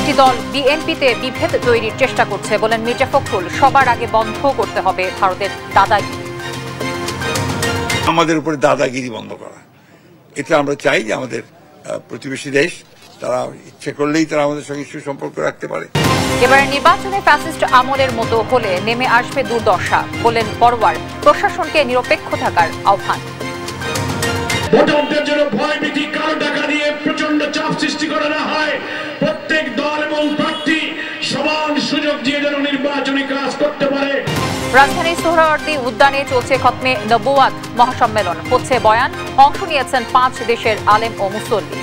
একটি দল বিএনপিতে বিভেদ তৈরির চেষ্টা করছে বলেন মির্জা ফখরুল। সবার আগে বন্ধ করতে হবে ভারতের দাদাগিরি। আমাদের উপরে দাদাগিরি বন্ধ করা, এটা আমরা চাই যে আমাদের প্রতিবেশী দেশ তারা ইচ্ছে করলেই তারা আমাদের সঙ্গে সুসম্পর্ক রাখতে পারে। এবারে নির্বাচনে ফ্যাসিস্ট আমলের মতো হলে নেমে আসবে দুর্দশা বলেন পরওয়ার। প্রশাসনকে নিরপেক্ষ থাকার আহ্বান। ভোটারদের জন্য ভয়ভীতি কারো টাকা দিয়ে প্রচন্ড চাপ সৃষ্টি করা না হয়, প্রত্যেক দল এবং প্রার্থী সমান সুযোগ দিয়ে যেন নির্বাচনী কাজ করতে পারে। রাজধানীর সোহরাওয়ার্দী উদ্যানে চলছে খতমে নবুয়াত মহাসম্মেলন, হচ্ছে বয়ান। অংশ নিয়েছেন 5 দেশের আলেম ও মুসল্লি।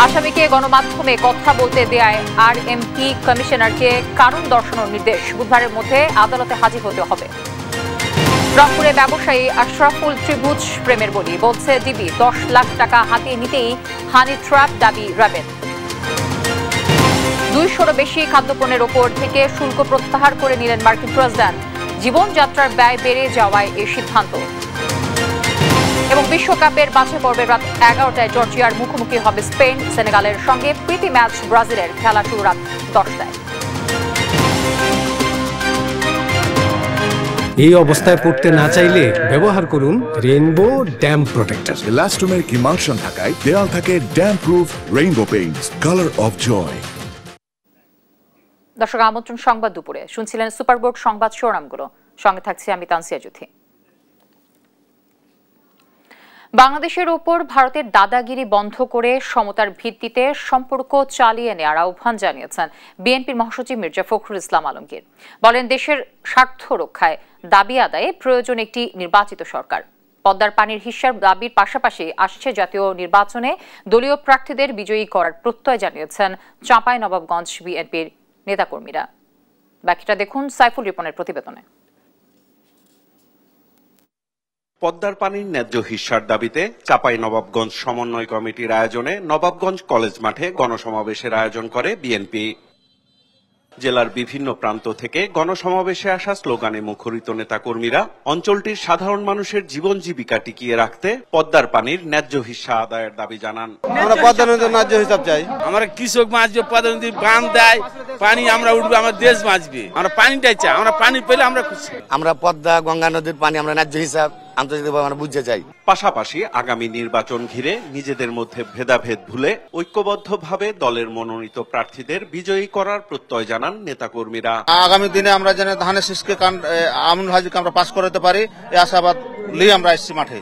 আসামিকে গণমাধ্যমে কথা বলতে দেয়ায় আরএমপি কমিশনারকে কারণ দর্শানোর নির্দেশ। বুধবারের মধ্যে আদালতে হাজির হতে হবে। রংপুরে ব্যবসায়ী আশরাফুল ত্রিভুজ প্রেমের বলি, বলছে ডিবি 10 লাখ টাকা হাতিয়ে নিতেই হানি ট্র্যাপ দাবি র্যাবের। 200-রও বেশি খাদ্যপণ্যের ওপর থেকে শুল্ক প্রত্যাহার করে নিলেন মার্কিন প্রেসিডেন্ট। জীবনযাত্রার ব্যয় বেড়ে যাওয়ায় এই সিদ্ধান্ত। এবং বিশ্বকাপের বাছাই পর্বের রাত 11টায় জর্জিয়ার মুখোমুখি হবে স্পেন। সেনেগালের সঙ্গে প্রীতি ম্যাচ ব্রাজিলের, খেলা শুরু রাত 10টায়। এই অবস্থায় পড়তে না চাইলে ব্যবহার করুন rainbow damp protector. Elastomeric emulsion থাকায় দেয়াল থাকে damp proof rainbow paints, colour of joy. দর্শক আমন্ত্রণ সংবাদ দুপুরে শুনছিলেন সুপারবোর্ড সংবাদ শিরোনামগুলো। সঙ্গে থাকছি আমি তানসিয়া জুথি। বাংলাদেশের উপর ভারতের দাদাগিরি বন্ধ করে সমতার ভিত্তিতে সম্পর্ক চালিয়ে নেওয়ার আহ্বান জানিয়েছেন বিএনপির মহাসচিব মির্জা ফখরুল ইসলাম আলমগীর। বলেন, দেশের স্বার্থ রক্ষায় দাবি আদায়ে প্রয়োজন একটি নির্বাচিত সরকার। পদ্মার পানির হিস্যার দাবির পাশাপাশি আসছে জাতীয় নির্বাচনে দলীয় প্রার্থীদের বিজয়ী করার প্রত্যয় জানিয়েছেন চাঁপাইনবাবগঞ্জ বিএনপির নেতাকর্মীরা। বাকিটা দেখুন সাইফুল রিপনের প্রতিবেদনে। পদ্মার পানির ন্যায্য হিস্যার দাবিতে চাঁপাইনবাবগঞ্জ সমন্বয় কমিটির আয়োজনে নবাবগঞ্জ কলেজ মাঠে গণসমাবেশের আয়োজন করে বিএনপি। জেলার বিভিন্ন প্রান্ত থেকে গণসমাবেশে আসা স্লোগানে মুখরিত নেতাকর্মীরা অঞ্চলটির সাধারণ মানুষের জীবন জীবিকা টিকিয়ে রাখতে পদ্মার পানির ন্যায্য হিস্যা আদায়ের দাবি জানান। আমরা পদ্মা নদীর ন্যায্য হিসাব চাই। আমরা কৃষক বাঁচবে, পদ্মা নদী বাঁধ দেয়, পানি আমরা উঠবে, আমার দেশ বাঁচবে। আমরা পানিটাই চাই, আমরা পানি পেলে আমরা খুশি। আমরা পদ্মা গঙ্গা নদীর পানি আমরা ন্যায্য হিসাব আন্তর্জাতিকভাবে আমরা বুঝতে চাই। পাশাপাশি আগামী নির্বাচন ঘিরে নিজেদের মধ্যে ভেদাভেদ ভুলে ঐক্যবদ্ধভাবে দলের মনোনীত প্রার্থীদের বিজয়ী করার প্রত্যয় জানান নেতাকর্মীরা। আগামী দিনে আমরা যেন ধানের শীষকে আমনুল হাজিকে আমরা পাস করাতে পারি, এই আশাবাদ নিয়ে আমরা এসেছি মাঠে।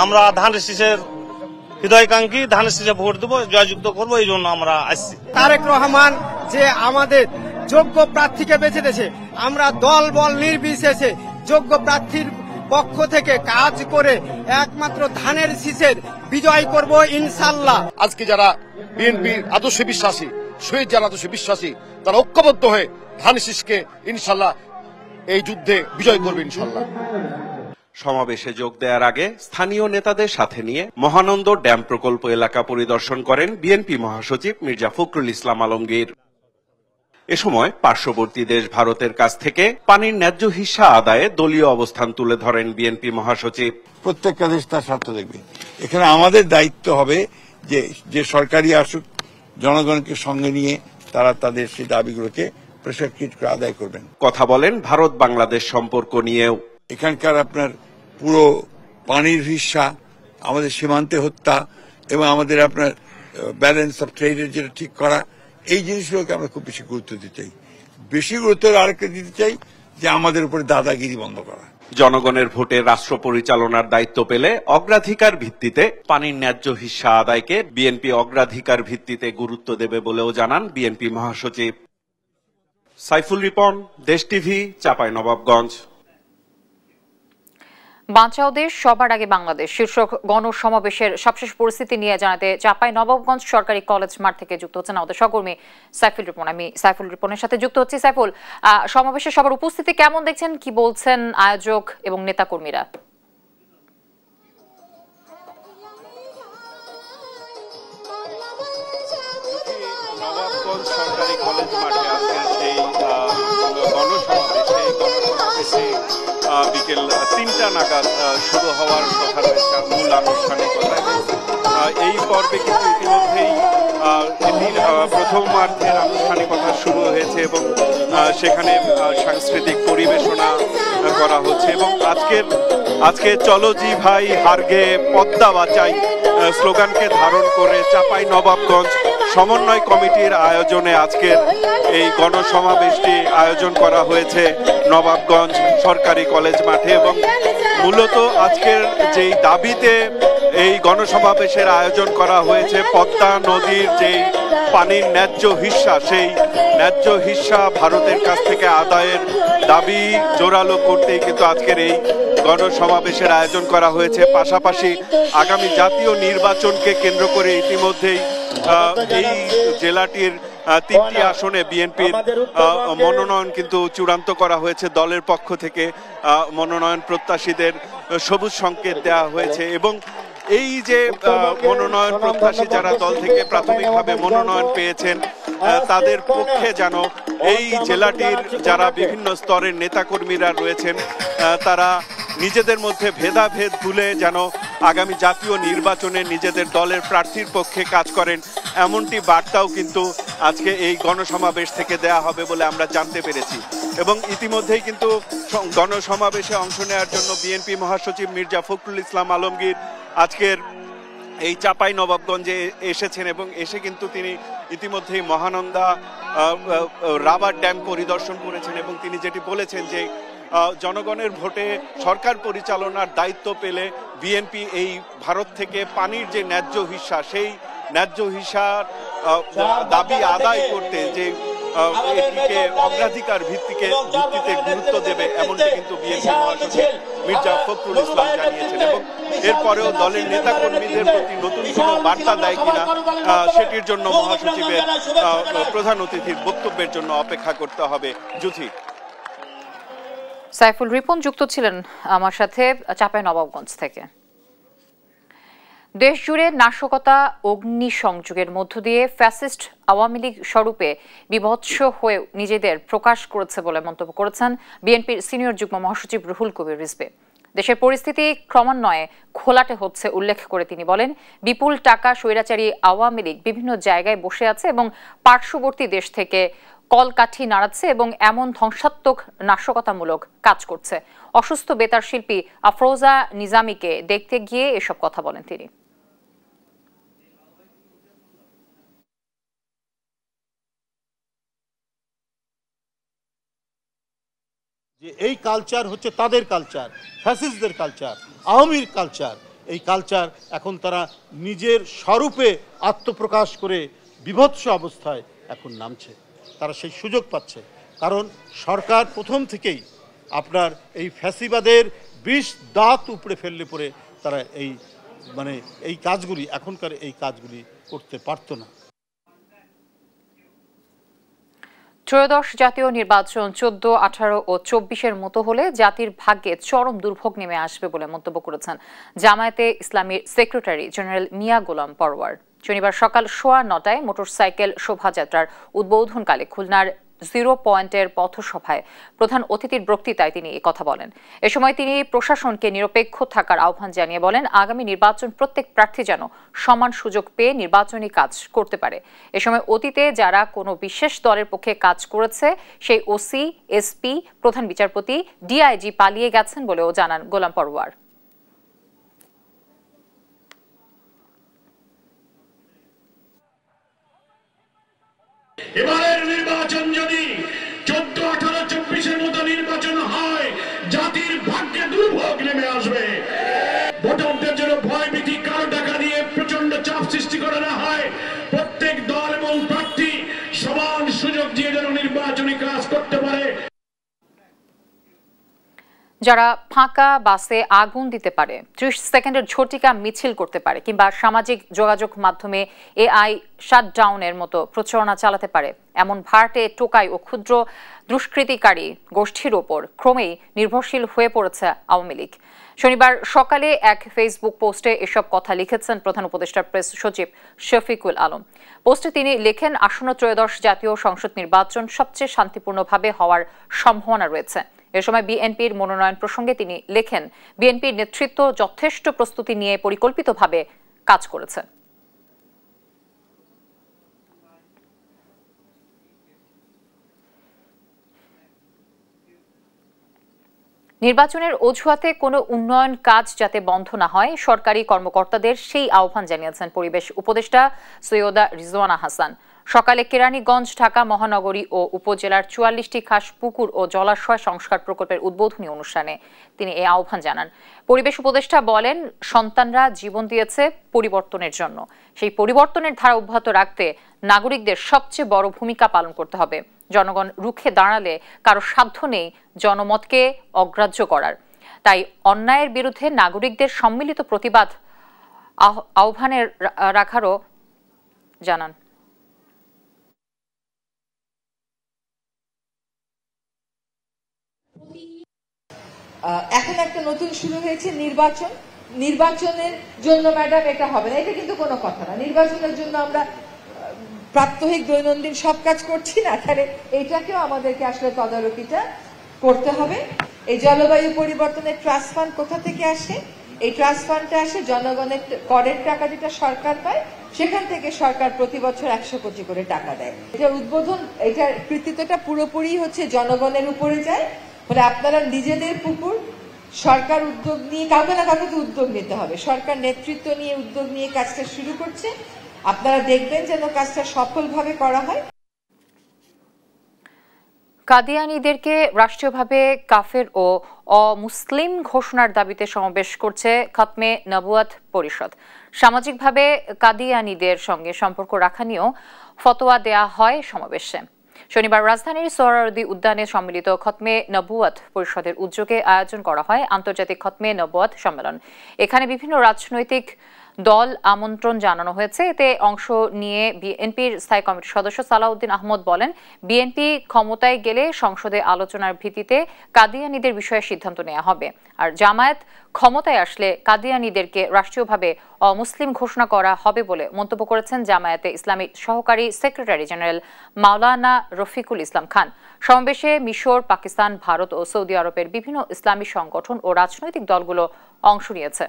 আমরা ধানের শীষের হৃদয়কাঙ্ক্ষী, ধানের শীষে ভোট দেবো, জয়যুক্ত করবো, এই জন্য আমরা আসছি। তারেক রহমান যে আমাদের যোগ্য প্রার্থীকে বেছে দিয়েছে, আমরা দল বল নির্বিশেষে যোগ্য প্রার্থীর পক্ষ থেকে কাজ করে একমাত্র ধানের শীষের বিজয় করব ইনশাল্লাহ। আজকে যারা বিএনপির আদর্শে বিশ্বাসী, শহীদ যারা আদর্শে বিশ্বাসী, তারা ঐক্যবদ্ধ হয়ে ধানের শীষকে ইনশাল্লাহ এই যুদ্ধে বিজয় করবে ইনশাল্লাহ। সমাবেশে যোগ দেওয়ার আগে স্থানীয় নেতাদের সাথে নিয়ে মহানন্দ ড্যাম প্রকল্প এলাকা পরিদর্শন করেন বিএনপি মহাসচিব মির্জা ফখরুল ইসলাম আলমগীর। এ সময় পার্শ্ববর্তী দেশ ভারতের কাছ থেকে পানির ন্যায্য হিস্যা আদায়ে দলীয় অবস্থান তুলে ধরেন বিএনপি মহাসচিব। প্রত্যেকটা দেশ তার স্বার্থ দেখবে। এখানে আমাদের দায়িত্ব হবে যে সরকারি আসুক, জনগণকে সঙ্গে নিয়ে তারা তাদের সেই দাবিগুলোকে প্রেসার কিট করে আদায় করবেন। কথা বলেন ভারত বাংলাদেশ সম্পর্ক নিয়েও। এখানকার আপনার পুরো পানির হিস্যা, আমাদের সীমান্তে হত্যা এবং আমাদের আপনার ব্যালেন্স অফ ট্রেডের যেটা ঠিক করা, এই জিনিসগুলোকে আমরা খুব বেশি গুরুত্ব দিতে চাই। বেশি গুরুত্ব আরেকটা দিতে চাই যে আমাদের উপরে দাদাগিরি বন্ধ করা। জনগণের ভোটে রাষ্ট্র পরিচালনার দায়িত্ব পেলে অগ্রাধিকার ভিত্তিতে পানির ন্যায্য হিস্যা আদায়কে বিএনপি অগ্রাধিকার ভিত্তিতে গুরুত্ব দেবে বলেও জানান বিএনপি মহাসচিব। সাইফুল রিপন, দেশ টিভি, চাঁপাইনবাবগঞ্জ। বাঁচাও দেশ সবার আগে বাংলাদেশ শীর্ষক গণসমাবেশের সবশেষ পরিস্থিতি নিয়ে জানাতে চাঁপাইনবাবগঞ্জ সরকারি কলেজ মাঠ থেকে যুক্ত হচ্ছেন আমাদের সহকর্মী সাইফুল রিপন। আমি সাইফুল রিপনের সাথে যুক্ত হচ্ছি। সাইফুল, সমাবেশে সবার উপস্থিতি কেমন দেখছেন, কি বলছেন আয়োজক এবং নেতাকর্মীরা? নবাবগঞ্জ সরকারি কলেজ মাঠে আজকের সেই গণসমাবেশে বিকেল 3টা নাগাদ শুরু হওয়ার কথা রয়েছে মূল আনুষ্ঠানিকতা। এই পর্বে কিন্তু ইতিমধ্যেই প্রথমার্ধের আনুষ্ঠানিকতা শুরু হয়েছে এবং সেখানে সাংস্কৃতিক পরিবেশনা করা হচ্ছে এবং আজকে চলো জি ভাই হারগে পদ্মা বাঁচাই স্লোগানকে ধারণ করে চাপাই নবাবগঞ্জ সমন্বয় কমিটির আয়োজনে আজকের এই গণসমাবেশটি আয়োজন করা হয়েছে নবাবগঞ্জ সরকারি কলেজ মাঠে এবং মূলত আজকের যেই দাবিতে এই গণসমাবেশের আয়োজন করা হয়েছে পদ্মা নদীর যেই পানির ন্যায্য হিস্সা সেই ন্যায্য হিস্সা ভারতের কাছ থেকে আদায়ের দাবি জোরালো করতেই কিন্তু আজকের এই গণসমাবেশের আয়োজন করা হয়েছে। পাশাপাশি আগামী জাতীয় নির্বাচনকে কেন্দ্র করে ইতিমধ্যেই এই জেলাটির 3টি আসনে বিএনপির মনোনয়ন কিন্তু চূড়ান্ত করা হয়েছে। দলের পক্ষ থেকে মনোনয়ন প্রত্যাশীদের সবুজ সংকেত দেওয়া হয়েছে এবং এই যে মনোনয়ন প্রত্যাশী যারা দল থেকে প্রাথমিকভাবে মনোনয়ন পেয়েছেন তাদের পক্ষে যেন এই জেলাটির যারা বিভিন্ন স্তরের নেতাকর্মীরা রয়েছেন তারা নিজেদের মধ্যে ভেদাভেদ ভুলে যেন আগামী জাতীয় নির্বাচনে নিজেদের দলের প্রার্থীর পক্ষে কাজ করেন এমনটি বার্তাও কিন্তু আজকে এই গণসমাবেশ থেকে দেয়া হবে বলে আমরা জানতে পেরেছি। এবং ইতিমধ্যেই কিন্তু গণসমাবেশে অংশ নেওয়ার জন্য বিএনপি মহাসচিব মির্জা ফখরুল ইসলাম আলমগীর আজকের এই চাপাই নবাবগঞ্জে এসেছেন এবং এসে কিন্তু তিনি ইতিমধ্যেই মহানন্দা রাবার ড্যাম পরিদর্শন করেছেন এবং তিনি যেটি বলেছেন যে জনগণের ভোটে সরকার পরিচালনার দায়িত্ব পেলে বিএনপি এই ভারত থেকে পানির যে ন্যায্য হিস্সা সেই ন্যায্য হিস্সার দাবি আদায় করতে যে এটিকে অগ্রাধিকার ভিত্তিতে গুরুত্ব দেবে এমনটি কিন্তু বিএনপি মহাসচিব মির্জা ফখরুল ইসলাম জানিয়েছেন এবং এরপরেও দলের নেতাকর্মীদের প্রতি নতুন কোনো বার্তা দেয় কিনা সেটির জন্য মহাসচিবের প্রধান অতিথির বক্তব্যের জন্য অপেক্ষা করতে হবে। জুথি সাইফুল রিপন যুক্ত ছিলেন আমার সাথে চাঁপাইনবাবগঞ্জ থেকে। দেশজুড়ে নাশকতা অগ্নিসংযোগের মধ্য দিয়ে ফ্যাসিস্ট আওয়ামী লীগ স্বরূপে বিভৎস হয়ে নিজেদের প্রকাশ করেছে বলে মন্তব্য করেছেন বিএনপির সিনিয়র যুগ্ম মহাসচিব রুহুল কবির রিজভী। দেশের পরিস্থিতি ক্রমান্বয়ে ঘোলাটে হচ্ছে উল্লেখ করে তিনি বলেন, বিপুল টাকা স্বৈরাচারী আওয়ামী লীগ বিভিন্ন জায়গায় বসে আছে এবং পার্শ্ববর্তী দেশ থেকে কলকাঠি নাড়াচ্ছে এবং এমন ধ্বংসাত্মক নাশকতামূলক কাজ করছে। অসুস্থ বেতার শিল্পী আফরোজা নিজামীকে দেখতে গিয়ে এসব কথা বলেন তিনি। যে এই কালচার হচ্ছে তাদের কালচার, ফ্যাসিস্টদের কালচার, আওয়ামীর কালচার। এই কালচার এখন তারা নিজের স্বরূপে আত্মপ্রকাশ করে বিভৎস অবস্থায় এখন নামছে। তারা সেই সুযোগ পাচ্ছে, কারণ সরকার প্রথম থেকেই আপনার এই ফ্যাসিবাদের বিষ দাঁত উপড়ে ফেললে পরে তারা এই কাজগুলি এখনকার এই কাজগুলি করতে পারত না। ত্রয়োদশ জাতীয় নির্বাচন 14, 18 ও 24-এর মতো হলে জাতির ভাগ্যে চরম দুর্ভোগ নেমে আসবে বলে মন্তব্য করেছেন জামায়াতে ইসলামীর সেক্রেটারি জেনারেল মিয়া গোলাম পরওয়ার। শনিবার সকাল 9:15টায় মোটরসাইকেল শোভাযাত্রার উদ্বোধনকালে খুলনার 0 পয়েন্টের পথসভায় প্রধান অতিথির বক্তৃতায় তিনি কথা বলেন। এ সময় তিনি প্রশাসনকে নিরপেক্ষ থাকার আহ্বান জানিয়ে বলেন, আগামী নির্বাচন প্রত্যেক প্রার্থী যেন সমান সুযোগ পেয়ে নির্বাচনী কাজ করতে পারে। এ সময় অতীতে যারা কোনো বিশেষ দলের পক্ষে কাজ করেছে সেই ওসি, এসপি, প্রধান বিচারপতি, ডিআইজি পালিয়ে গেছেন বলেও জানান গোলাম পরওয়ার। এবারের নির্বাচন যদি 14, 18, 24-এর মতো নির্বাচন হয়, জাতির ভাগ্যে দুর্ভোগ নেমে আসবে। ভোটারদের জন্য ভয়ভীতি, কালো টাকা দিয়ে প্রচন্ড চাপ সৃষ্টি করা না হয়, প্রত্যেক দল এবং প্রার্থী সমান সুযোগ দিয়ে যেন নির্বাচনী কাজ করতে পারে। যারা ফাঁকা বাসে আগুন দিতে পারে, 30 সেকেন্ডের ঝটিকা মিছিল করতে পারে কিংবা সামাজিক যোগাযোগ মাধ্যমে এআই শাটডাউনের মতো প্রচারণা চালাতে পারে, এমন ভাড়াটে, টোকাই ও ক্ষুদ্র দুষ্কৃতিকারী গোষ্ঠীর ওপর ক্রমেই নির্ভরশীল হয়ে পড়েছে আওয়ামী লীগ। শনিবার সকালে এক ফেসবুক পোস্টে এসব কথা লিখেছেন প্রধান উপদেষ্টার প্রেস সচিব শফিকুল আলম। পোস্টে তিনি লেখেন, আসন্ন ত্রয়োদশ জাতীয় সংসদ নির্বাচন সবচেয়ে শান্তিপূর্ণভাবে হওয়ার সম্ভাবনা রয়েছে। এ সময় বিএনপির মনোনয়ন প্রসঙ্গে তিনি লেখেন, বিএনপির নেতৃত্ব যথেষ্ট প্রস্তুতি নিয়ে পরিকল্পিতভাবে কাজ করেছে। নির্বাচনের অজুহাতে কোনো উন্নয়ন কাজ যাতে বন্ধ না হয় সরকারি কর্মকর্তাদের সেই আহ্বান জানিয়েছেন পরিবেশ উপদেষ্টা সৈয়দা রিজওয়ানা হাসান। সকালে কেরানীগঞ্জ ঢাকা মহানগরী ও উপজেলার ৪৪টি খাস পুকুর ও জলাশয় সংস্কার প্রকল্পের উদ্বোধনী অনুষ্ঠানে তিনি এই আহ্বান জানান। পরিবেশ উপদেষ্টা বলেন, সন্তানরা জীবন দিয়েছে পরিবর্তনের জন্য, সেই পরিবর্তনের ধারা অব্যাহত রাখতে নাগরিকদের সবচেয়ে বড় ভূমিকা পালন করতে হবে। জনগণ রুখে দাঁড়ালে কারো সাধ্য নেই জনমতকে অগ্রাহ্য করার। তাই অন্যায়ের বিরুদ্ধে নাগরিকদের সম্মিলিত প্রতিবাদ আহ্বানের রাখারও জানান। এখন একটা নতুন শুরু হয়েছে নির্বাচনের জন্য ম্যাডাম এটা হবে না, এটা কিন্তু কোনো কথা না। নির্বাচনের জন্য আমরা প্রাত্যহিক দৈনন্দিন সব কাজ করছি না, তাহলে এইটাকেও আমাদেরকে আসলে তদারকিটা করতে হবে। এই জলবায়ু পরিবর্তনের ট্রাস্ট ফান্ড কোথা থেকে আসে? এই ট্রাস্ট ফান্ডটা আসে জনগণের করের টাকা যেটা সরকার পায়, সেখান থেকে সরকার প্রতি বছর ১০০ কোটি করে টাকা দেয়। এটার উদ্বোধন, এটার কৃতিত্বটা পুরোপুরি হচ্ছে জনগণের উপরে যায়। ফলে আপনারা নিজেদের পুকুর, সরকার উদ্যোগ নিয়ে, কাউকে না কাউকে তো উদ্যোগ নিতে হবে, সরকার নেতৃত্ব নিয়ে উদ্যোগ নিয়ে কাজটা শুরু করছে। আপনারা দেখবেন যেন কাজটা সফলভাবে করা হয়। কাদিয়ানীদেরকে রাষ্ট্রীয়ভাবে কাফের ও অমুসলিম ঘোষণার দাবিতে সমাবেশ করছে খতমে নবুয়াত পরিষদ। সামাজিকভাবে কাদিয়ানীদের সঙ্গে সম্পর্ক রাখা নিয়েও ফতোয়া দেয়া হয় সমাবেশে। শনিবার রাজধানীর সোহরাওয়ার্দী উদ্যানে সম্মিলিত খতমে নবুয়াত পরিষদের উদ্যোগে আয়োজন করা হয় আন্তর্জাতিক খতমে নবুয়াত সম্মেলন। এখানে বিভিন্ন রাজনৈতিক দল আমন্ত্রণ জানানো হয়েছে। এতে অংশ নিয়ে বিএনপির স্থায়ী কমিটির সদস্য সালাউদ্দিন আহমদ বলেন, বিএনপি ক্ষমতায় গেলে সংসদে আলোচনার ভিত্তিতে কাদিয়ানীদের বিষয়ে সিদ্ধান্ত নেওয়া হবে। আর জামায়াত ক্ষমতায় আসলে কাদিয়ানীদেরকে রাষ্ট্রীয়ভাবে অমুসলিম ঘোষণা করা হবে বলে মন্তব্য করেছেন জামায়াতে ইসলামী সহকারী সেক্রেটারি জেনারেল মাওলানা রফিকুল ইসলাম খান। সমাবেশে মিশর, পাকিস্তান, ভারত ও সৌদি আরবের বিভিন্ন ইসলামী সংগঠন ও রাজনৈতিক দলগুলো অংশ নিয়েছে।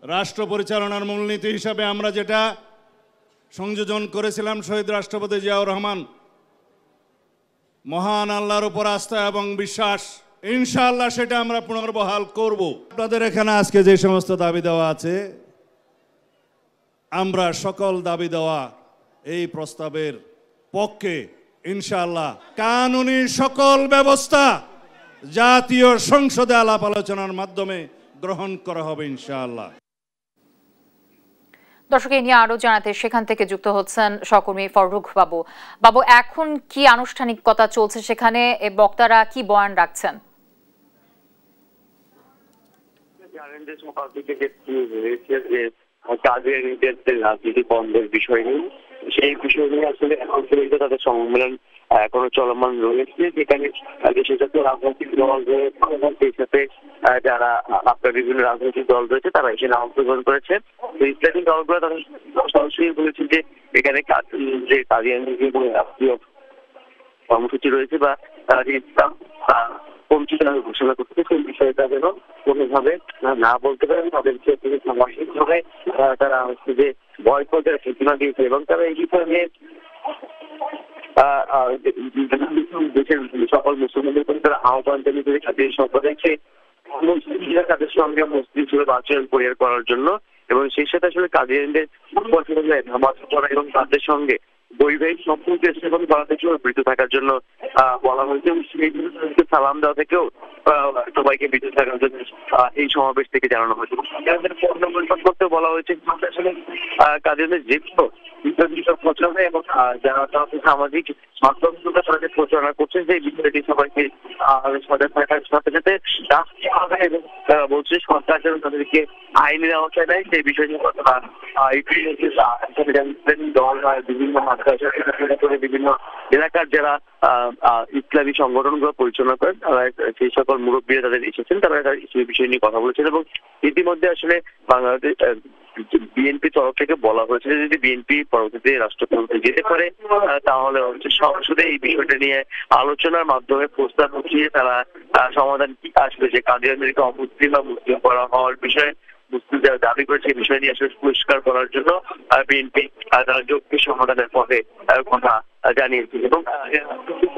রাষ্ট্র পরিচালনার মূলনীতি হিসাবে আমরা যেটা সংযোজন করেছিলাম, শহীদ রাষ্ট্রপতি জিয়াউর রহমান, মহান আল্লাহর উপর আস্থা এবং বিশ্বাস, ইনশাআল্লাহ সেটা আমরা পুনর্বহাল করব। আপনাদের এখানে আজকে যে সমস্ত দাবি দেওয়া আছে, আমরা সকল দাবি দেওয়া এই প্রস্তাবের পক্ষে ইনশাআল্লাহ কানুনি সকল ব্যবস্থা জাতীয় সংসদে আলাপ আলোচনার মাধ্যমে গ্রহণ করা হবে ইনশাআল্লাহ। দর্শক, এই নিয়ে আরো জানাতে সেখান থেকে যুক্ত হচ্ছেন সহকর্মী ফররুখ বাবু। বাবু, এখন কি আনুষ্ঠানিকতা চলছে সেখানে, বক্তারা কি বয়ান রাখছেন? রাজনীতি বন্ধের বিষয় নিয়ে, সেই বিষয় নিয়ে আসলে এখন পর্যন্ত তাদের সম্মেলন এখনো চলমান রয়েছে, যেখানে দেশের যত রাজনৈতিক দল রয়েছে, সেই সাথে যারা আপনার বিভিন্ন রাজনৈতিক দল রয়েছে তারা এখানে অংশগ্রহণ করেছে। ইসলামী দলগুলো তারা সরাসরি বলেছে যে এখানে যে কাদিয়ানী রাষ্ট্রীয় কর্মসূচি রয়েছে বা তারা যে ইসলাম পঞ্চী ঘোষণা করতে, সেই বিষয়টা যেন কোনোভাবে না বলতে পারেন। তাদেরকে সামাজিকভাবে তারা হচ্ছে যে বয়কটের সূচনা দিয়েছে এবং তারা এই বিষয় নিয়ে দেশের সকল মুসলমানদের প্রতি তারা আহ্বান জানিয়েছে তাদের সম্প্রদায়কে মুসলিমরা তাদের সঙ্গে মুসলিম ছিল আচরণ পরিহার করার জন্য, এবং সেই সাথে আসলে কাদিয়ানীদের নামাজ পড়া এবং তাদের সঙ্গে বৈবাহিক সম্পর্ক স্থাপন করা থেকেও বিরত থাকার জন্য বলা হয়েছে। সেই সালাম দেওয়া থেকেও সবাইকে বিরত থাকার জন্য এই সমাবেশ থেকে জানানো হয়েছে। করতে বলা হয়েছে আসলে কাদিয়ানীদের যে প্রচারণা এবং যারা সামাজিক মাধ্যমগুলো তাদের প্রচারণা করছে যে বিষয়টি সবাইকে সজাগ থাকার সাথে সাথে রাষ্ট্রীয়ভাবে এবং তারা বলছে সরকার যেন তাদেরকে আইনের আওতায় নেয়, সেই বিষয়টি দল বিভিন্ন বিভিন্ন এলাকার যারা ইসলামী সংগঠনগুলো পরিচালনা করেন তারা সেই সকল মুরব্বীরা তাদের এসেছেন, তারা সেই বিষয় নিয়ে কথা বলেছেন। এবং ইতিমধ্যে আসলে বাংলাদেশ বিএনপি তরফ থেকে বলা হয়েছে যে যদি বিএনপি পরবর্তীতে রাষ্ট্রপতি যেতে পারে তাহলে হচ্ছে সংসদে এই বিষয়টা নিয়ে আলোচনার মাধ্যমে প্রস্তাব উঠিয়ে তারা সমাধান কি আসবে, যে কাদিয়ানীদেরকে অমুসলিম বা মুসলিম করা হওয়ার বিষয়ে মুসলিমরা দাবি করেছে এই বিষয় নিয়ে আসলে পরিষ্কার করার জন্য বিএনপি তারা যৌক্তিক সমাধানের পথে কথা জানিয়েছে। এবং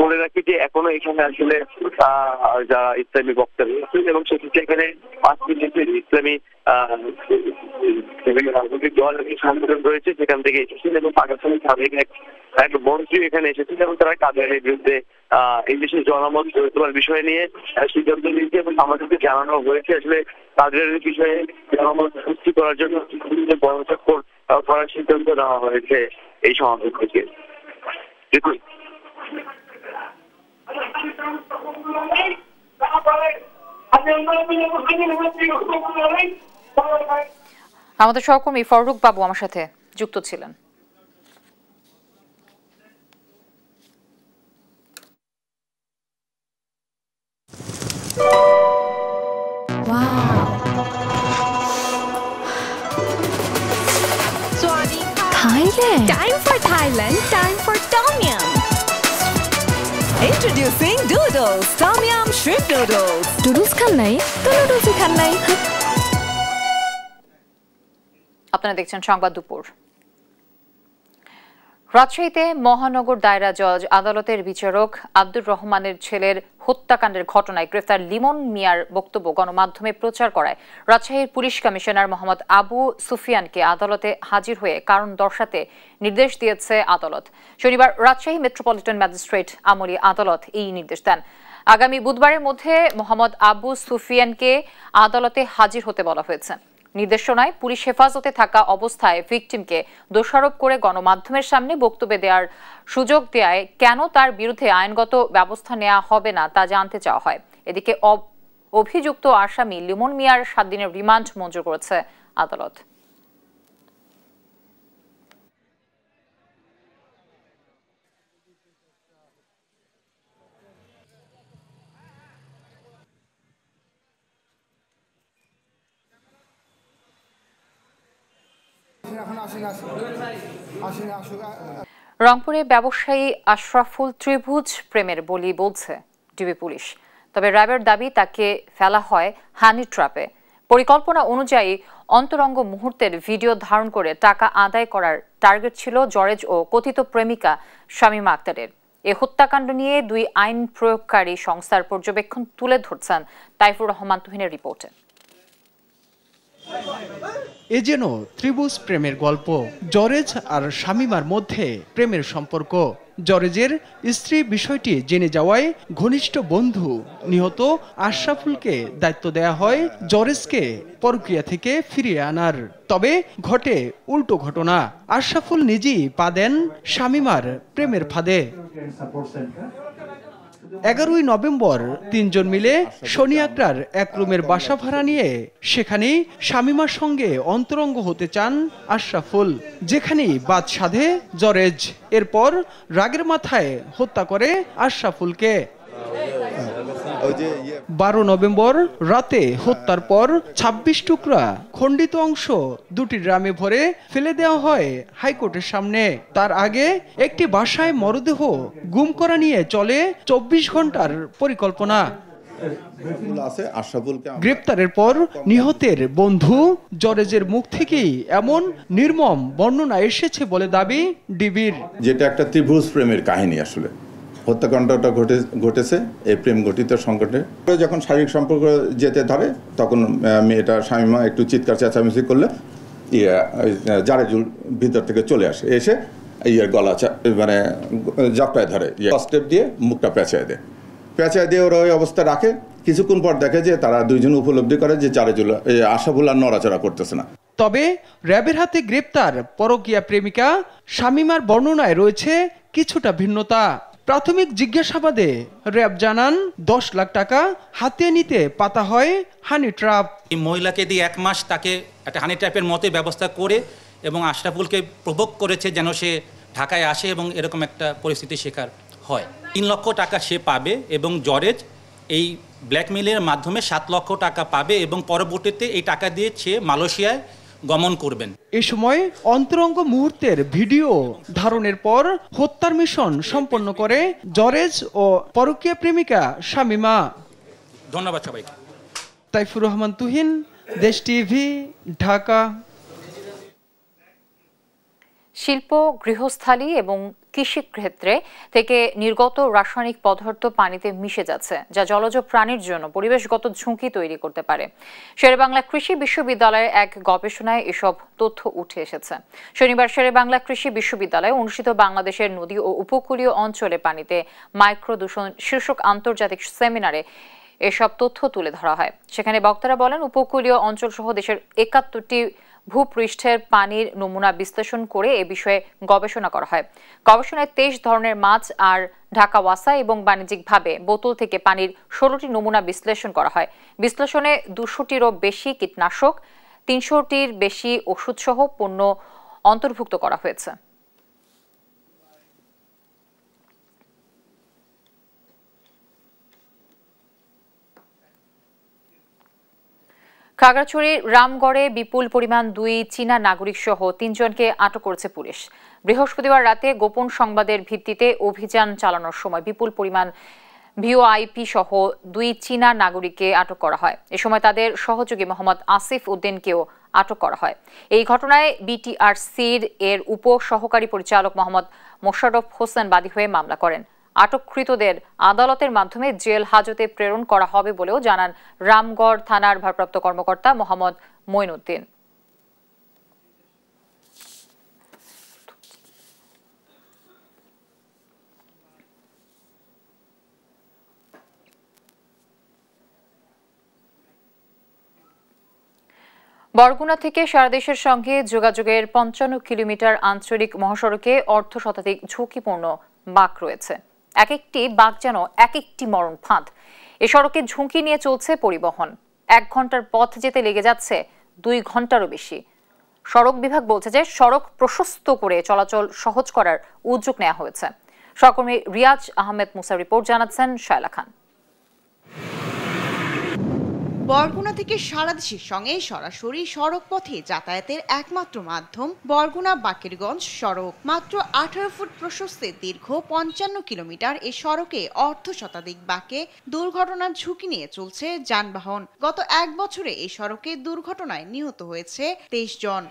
বলে রাখি যে এখনো এখানে আসলে যারা ইসলামী বক্তা রয়েছেন এবং সেক্ষেত্রে এখানে 5 মিনিটের ইসলামী রাজনৈতিক দল সংগঠন রয়েছে সেখান থেকে এসেছেন এবং পাকিস্তানের সাবেক এক মন্ত্রী এখানে এসেছেন এবং তারা কাদিয়ানির বিরুদ্ধে এই দেশের জনমত গড়ে তোলার বিষয় নিয়ে সিদ্ধান্ত নিয়েছে এবং আমাদেরকে জানানো হয়েছে আসলে কাদিয়ানির বিষয়ে জনমত সৃষ্টি করার জন্য গণস্বাক্ষর করার সিদ্ধান্ত নেওয়া হয়েছে এই সমাবেশ থেকে। দেখুন আমাদের সহকর্মী ফারুক বাবু আমার সাথে যুক্ত ছিলেন। Thailand. Time for Thailand. Time for Tom Yum. Introducing Doodles. Tom Yum Shrimp Noodles. Doodles খান নাই তো noodles খান নাই। আপনারা দেখছেন সংবাদ দুপুর। রাজশাহীতে মহানগর দায়রা জজ আদালতের বিচারক আব্দুর রহমানের ছেলের হত্যাকাণ্ডের ঘটনায় গ্রেফতার লিমন মিয়ার বক্তব্য গণমাধ্যমে প্রচার করায় রাজশাহীর পুলিশ কমিশনার মোহাম্মদ আবু সুফিয়ানকে আদালতে হাজির হয়ে কারণ দর্শাতে নির্দেশ দিয়েছে আদালত। শনিবার রাজশাহী মেট্রোপলিটন ম্যাজিস্ট্রেট আমলি আদালত এই নির্দেশ দেন। আগামী বুধবারের মধ্যে মোহাম্মদ আবু সুফিয়ানকে আদালতে হাজির হতে বলা হয়েছে। নির্দেশনায় পুলিশ হেফাজতে থাকা অবস্থায় ভিকটিমকে দোষারোপ করে গণমাধ্যমের সামনে বক্তব্য দেওয়ার সুযোগ দেয় কেন তার বিরুদ্ধে আইনগত ব্যবস্থা নেওয়া হবে না তা জানতে চাওয়া হয়। এদিকে অভিযুক্ত আসামি লিমন মিয়ার 7 দিনের রিমান্ড মঞ্জুর করেছে আদালত। রংপুরে ব্যবসায়ী আশরাফুল ত্রিভুজ প্রেমের বলি বলছে ডিবি পুলিশ। তবে র্যাবের দাবি তাকে ফেলা হয় হানি ট্র্যাপে। পরিকল্পনা অনুযায়ী অন্তরঙ্গ মুহূর্তের ভিডিও ধারণ করে টাকা আদায় করার টার্গেট ছিল জরেজ ও কথিত প্রেমিকা শামীমা আক্তারের। এ হত্যাকাণ্ড নিয়ে 2 আইন প্রয়োগকারী সংস্থার পর্যবেক্ষণ তুলে ধরছেন তাইফুর রহমান তুহিনের রিপোর্টে। এ যেন ত্রিভুজ প্রেমের গল্প। জরেজ আর শামীমার মধ্যে প্রেমের সম্পর্ক। জরেজের স্ত্রী বিষয়টি জেনে যাওয়ায় ঘনিষ্ঠ বন্ধু নিহত আশরাফুলকে দায়িত্ব দেয়া হয় জরেজকে পরকীয়া থেকে ফিরিয়ে আনার। তবে ঘটে উল্টো ঘটনা। আশরাফুল নিজেই পা দেন শামীমার প্রেমের ফাঁদে। 11ই নভেম্বর 3 জন মিলে শনি আক্রার এক রুমের বাসা ভাড়া নিয়ে সেখানেই শামীমার সঙ্গে অন্তরঙ্গ হতে চান আশরাফুল, যেখানেই বাদ সাধে জরেজ। এরপর রাগের মাথায় হত্যা করে আশরাফুলকে। 12 নভেম্বর রাতে হত্যার পর 26 টুকরা খণ্ডিত অংশ 2টি ড্রামে ভরে ফেলে দেওয়া হয় হাইকোর্টের সামনে। তার আগে একটি বাসায় মরদেহ গুম করা নিয়ে চলে 24 ঘন্টার পরিকল্পনা। গ্রেপ্তারের পর নিহতের বন্ধু জরেজের মুখ থেকেই এমন নির্মম বর্ণনা এসেছে বলে দাবি ডিবির। যেটা একটা ত্রিভুজ প্রেমের কাহিনী। আসলে হত্যাকাণ্ডটা ঘটেছে এই প্রেম গঠিত সংকটে। যখন শারীরিক সম্পর্ক যেতে ধরে তখন মেয়েটা শামীমা একটু চিৎকার চেঁচামেচি করলে জারেজুল ভিতর থেকে চলে আসে, এসে গলা মানে জাপটায় ধরে, স্টেপ দিয়ে মুখটা পেঁচায় দেয়। পেঁচায় দিয়ে ওরা ওই অবস্থা রাখে। কিছুক্ষণ পর দেখে যে তারা 2 জন উপলব্ধি করে যে জারেজুল আশরাফুল আর নড়াচড়া করতেছে না। তবে র্যাবের হাতে গ্রেপ্তার পরকীয়া প্রেমিকা শামীমার বর্ণনায় রয়েছে কিছুটা ভিন্নতা। প্রাথমিক জিজ্ঞাসাবাদে র্যাব জানান 10 লাখ টাকা হাতিয়ে নিতে পাতা হয় হানি ট্র্যাপ। এই মহিলাকে দিয়ে 1 মাস তাকে একটা হানি ট্র্যাপের মতো ব্যবস্থা করে এবং আশরাফুলকে প্রভোগ করেছে যেন সে ঢাকায় আসে এবং এরকম একটা পরিস্থিতির শিকার হয়। 3 লক্ষ টাকা সে পাবে এবং জরেজ এই ব্ল্যাকমেইলের মাধ্যমে 7 লক্ষ টাকা পাবে এবং পরবর্তীতে এই টাকা দিয়ে সে মালয়েশিয়ায় গমন করবেন। এ সময় অন্তরঙ্গ মুহূর্তের ভিডিও ধারণের পর হত্যার মিশন সম্পন্ন করে জরেজ ও পরকীয়া প্রেমিকা শামীমা। ধন্যবাদ সবাইকে। তাইফুর রহমান তুহিন, দেশ টিভি, ঢাকা। শিল্প, গৃহস্থালী এবং কৃষি ক্ষেত্রে থেকে নির্গত রাসায়নিক পদার্থ পানিতে মিশে যাচ্ছে, যা জলজ প্রাণীর জন্য পরিবেশগত ঝুঁকি তৈরি করতে পারে। শেরেবাংলা কৃষি বিশ্ববিদ্যালয়ের এক গবেষণায় এসব তথ্য উঠে এসেছে। শনিবার শেরেবাংলা কৃষি বিশ্ববিদ্যালয়ে অনুষ্ঠিত বাংলাদেশের নদী ও উপকূলীয় অঞ্চলে পানিতে মাইক্রো দূষণ শীর্ষক আন্তর্জাতিক সেমিনারে এসব তথ্য তুলে ধরা হয়। সেখানে বক্তারা বলেন, উপকূলীয় অঞ্চল সহ দেশের ৭১টি ভূপৃষ্ঠের পানির নমুনা বিশ্লেষণ করে এ বিষয়ে গবেষণা করা হয়। গবেষণায় ২৩ ধরনের মাছ আর ঢাকা ওয়াসা এবং বাণিজ্যিকভাবে বোতল থেকে পানির ১৬টি নমুনা বিশ্লেষণ করা হয়। বিশ্লেষণে ২০০টিরও বেশি কীটনাশক, ৩০০টির বেশি ওষুধসহ পণ্য অন্তর্ভুক্ত করা হয়েছে। খাগড়াছড়ির রামগড়ে বিপুল পরিমাণ ২ চীনা নাগরিক সহ ৩ জনকে আটক করেছে পুলিশ। বৃহস্পতিবার রাতে গোপন সংবাদের ভিত্তিতে অভিযান চালানোর সময় বিপুল পরিমাণ ভিওআইপি সহ ২ চীনা নাগরিককে আটক করা হয়। এ সময় তাদের সহযোগী মোহাম্মদ আসিফ উদ্দিনকেও আটক করা হয়। এই ঘটনায় বিটিআরসির এর উপ সহকারী পরিচালক মোহাম্মদ মোশাররফ হোসেন বাদী হয়ে মামলা করেন। আটককৃতদের আদালতের মাধ্যমে জেল হাজতে প্রেরণ করা হবে বলেও জানান রামগড় থানার ভারপ্রাপ্ত কর্মকর্তা মোহাম্মদ মঈনুদ্দিন। বরগুনা থেকে সারা দেশের সঙ্গে যোগাযোগের ৫৫ কিলোমিটার আঞ্চলিক মহাসড়কে অর্ধশতাধিক ঝুঁকিপূর্ণ বাঁক রয়েছে। এক একটি বাঁক যেন এক একটি মরণ ফাঁদ। এ সড়কে ঝুঁকি নিয়ে চলছে পরিবহন। ১ ঘন্টার পথ যেতে লেগে যাচ্ছে ২ ঘন্টারও বেশি। সড়ক বিভাগ বলছে যে সড়ক প্রশস্ত করে চলাচল সহজ করার উদ্যোগ নেওয়া হয়েছে। সহকর্মী রিয়াজ আহমেদ মুসার রিপোর্ট জানাচ্ছেন শায়লা খান। বরগুনা থেকে সারা দেশের সঙ্গে সরাসরি সড়ক পথে যাতায়াতের একমাত্র মাধ্যম বরগুনা বাকেরগঞ্জ সড়ক। মাত্র ১৮ ফুট প্রশস্তে দীর্ঘ ৫৫ কিলোমিটার এ সড়কে অর্ধশতাধিক বাঁকে দুর্ঘটনার ঝুঁকি নিয়ে চলছে যানবাহন। গত ১ বছরে এই সড়কে দুর্ঘটনায় নিহত হয়েছে ২৩ জন।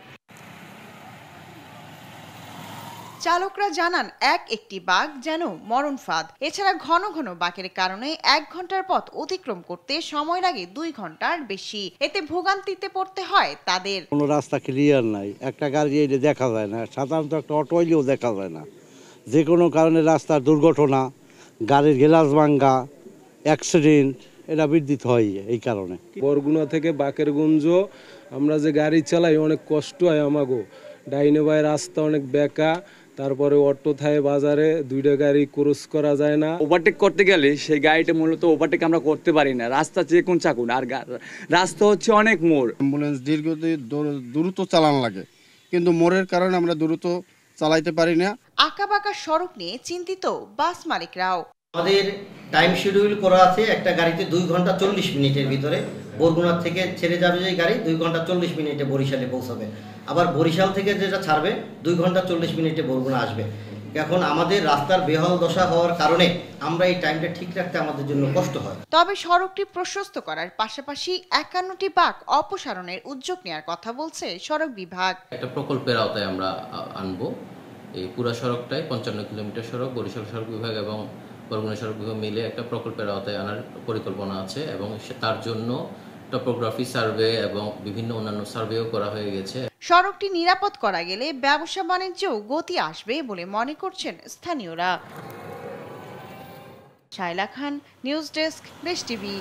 চালকরা জানান, একটি বাঁক যেন মরণ ফাঁদ। এছাড়া ঘন ঘন বাঁকের কারণে ১ ঘন্টার পথ অতিক্রম করতে সময় লাগে ২ ঘন্টার বেশি। এতে ভোগান্তিতে পড়তে হয় তাদের। কোনো রাস্তা ক্লিয়ার নাই, একটা গাড়ি এলে দেখা যায় না, সাধারণত একটা অটো এলেও দেখা যায় না। যে কোনো কারণে রাস্তার দুর্ঘটনা, গাড়ির গ্লাস ভাঙ্গা, অ্যাক্সিডেন্ট এটা বৃদ্ধি হয় এই কারণে। বরগুনা থেকে বাকেরগঞ্জ আমরা যে গাড়ি চালাই অনেক কষ্ট হয় আমাগো। ডাইনে বাই রাস্তা অনেক বেঁকা, তারপরে অটো থায় বাজারে, 2টা গাড়ি ক্রস করা যায় না। ওভারটেক করতে গেলে সেই গাড়িটা মূলত ওভারটেক আমরা করতে পারি না, রাস্তা চিকন চাকুন, আর রাস্তা হচ্ছে অনেক মোড়। অ্যাম্বুলেন্স দীর্ঘ দ্রুত চালান লাগে, কিন্তু মোড়ের কারণে আমরা দ্রুত চালাইতে পারি না। আঁকাবাঁকা সড়ক নিয়ে চিন্তিত বাস মালিকরাও। আমাদের টাইম শিডিউল করা আছে, একটা গাড়িতে 2 ঘন্টা 40 মিনিটের ভিতরে বরগুনা থেকে ছেড়ে যাবে যে গাড়ি 2 ঘন্টা 40 মিনিটে বরিশালে পৌঁছাবে। আবার বরিশাল থেকে যেটা ছাড়বে 2 ঘন্টা 40 মিনিটে বরগুনা আসবে। এখন আমাদের রাস্তার বেহাল দশা হওয়ার কারণে আমরা এই টাইমটা ঠিক রাখতে আমাদের জন্য কষ্ট হয়। তবে সড়কটি প্রশস্ত করার পাশাপাশি 51টি বাঁক অপসারণের উদ্যোগ নেওয়ার কথা বলছে সড়ক বিভাগ। একটা প্রকল্পের আওতায় আমরা আনবো এই পুরো সড়কটাই 55 কিলোমিটার সড়ক বরিশাল সড়ক বিভাগ এবং বরগুনা সড়ক বিভাগ মিলে একটা প্রকল্পের আওতায় আনার পরিকল্পনা আছে এবং তার জন্য টপোগ্রাফি সার্ভে এবং বিভিন্ন অন্যান্য সার্ভেও করা হয়ে গেছে। সড়কটি নিরাপদ করা গেলে ব্যবসা বাণিজ্যেও গতি আসবে বলে মনে করছেন স্থানীয়রা। শায়লা খান, নিউজ ডেস্ক, দেশ টিভি।